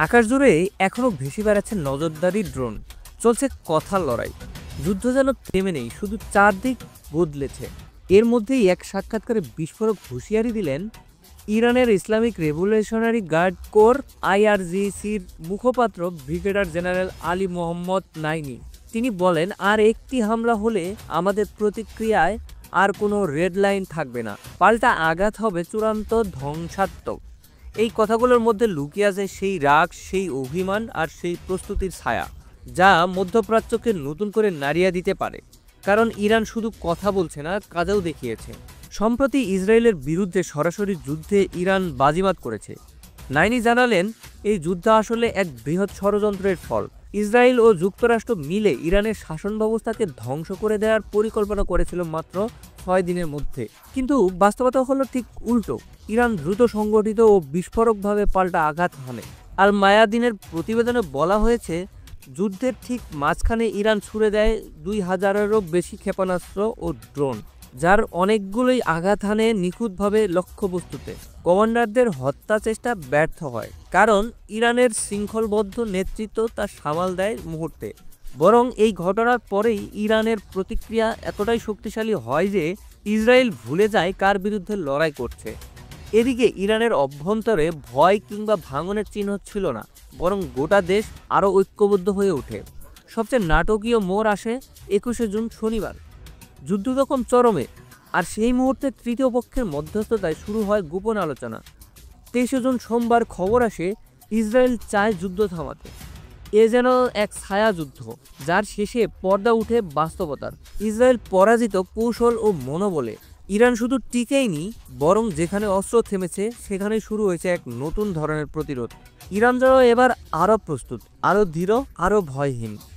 আকাশ জুড়ে এখনো ভেসে বেড়াচ্ছে নজরদারি ড্রোন। চলছে কথার লড়াই। যুদ্ধ যেন থেমে নেই, শুধু চারদিক বদলেছে। এর মধ্যেই এক সাক্ষাৎকারে বিস্ফোরক হুঁশিয়ারি দিলেন ইরানের ইসলামিক রেভলিউশনারি গার্ড কোর আইআরজিসির মুখপাত্র ব্রিগেডিয়ার জেনারেল আলী মোহাম্মদ নাইনি। তিনি বলেন, আর একটি হামলা হলে আমাদের প্রতিক্রিয়ায় আর কোনো রেড লাইন থাকবে না, পাল্টা আঘাত হবে চূড়ান্ত ধ্বংসাত্মক। এই কথাগুলোর মধ্যে লুকিয়ে আছে সেই রাগ, সেই অভিমান আর সেই প্রস্তুতির ছায়া, যা মধ্যপ্রাচ্যকে নতুন করে নাড়িয়ে দিতে পারে। কারণ ইরান শুধু কথা বলছে না, কাজেও দেখিয়েছে। সম্প্রতি ইসরায়েলের বিরুদ্ধে সরাসরি যুদ্ধে ইরান বাজিমাত করেছে। নাইনি জানালেন, এই যুদ্ধ আসলে এক বৃহৎ ষড়যন্ত্রের ফল। ইসরায়েল ও যুক্তরাষ্ট্র মিলে ইরানের শাসন ব্যবস্থাকে ধ্বংস করে দেওয়ার পরিকল্পনা করেছিল মাত্র 6 দিনের মধ্যে। কিন্তু বাস্তবতা হলো ঠিক উল্টো। ইরান দ্রুত সংগঠিত ও বিস্ফোরকভাবে পাল্টা আঘাত হানে। আল মায়াদিনের প্রতিবেদনে বলা হয়েছে, যুদ্ধের ঠিক মাঝখানে ইরান ছুড়ে দেয় 2000-এরও বেশি ক্ষেপণাস্ত্র ও ড্রোন, যার অনেকগুলোই আঘাত হানে নিখুঁতভাবে লক্ষ্যবস্তুতে। কমান্ডারদের হত্যা চেষ্টা ব্যর্থ হয়, কারণ ইরানের শৃঙ্খলবদ্ধ নেতৃত্ব তা সামাল দেয় মুহূর্তে। বরং এই ঘটনার পরেই ইরানের প্রতিক্রিয়া এতটাই শক্তিশালী হয় যে ইসরায়েল ভুলে যায় কার বিরুদ্ধে লড়াই করছে। এদিকে ইরানের অভ্যন্তরে ভয় কিংবা ভাঙনের চিহ্ন ছিল না, বরং গোটা দেশ আরও ঐক্যবদ্ধ হয়ে ওঠে। সবচেয়ে নাটকীয় মোড় আসে 21শে জুন শনিবার। যুদ্ধ তখন চরমে, আর সেই মুহূর্তে তৃতীয় পক্ষের মধ্যস্থতায় শুরু হয় গোপন আলোচনা। 23শে জুন সোমবার খবর আসে, ইসরায়েল চায় যুদ্ধ থামাতে। এ যেন এক ছায়া যুদ্ধ, যার শেষে পর্দা উঠে বাস্তবতার। ইসরায়েল পরাজিত কৌশল ও মনোবলে। ইরান শুধু টিকেইনি, বরং যেখানে অস্ত্র থেমেছে সেখানে শুরু হয়েছে এক নতুন ধরনের প্রতিরোধ। ইরান যেন এবার আরও প্রস্তুত, আরও দৃঢ়, আরও ভয়হীন।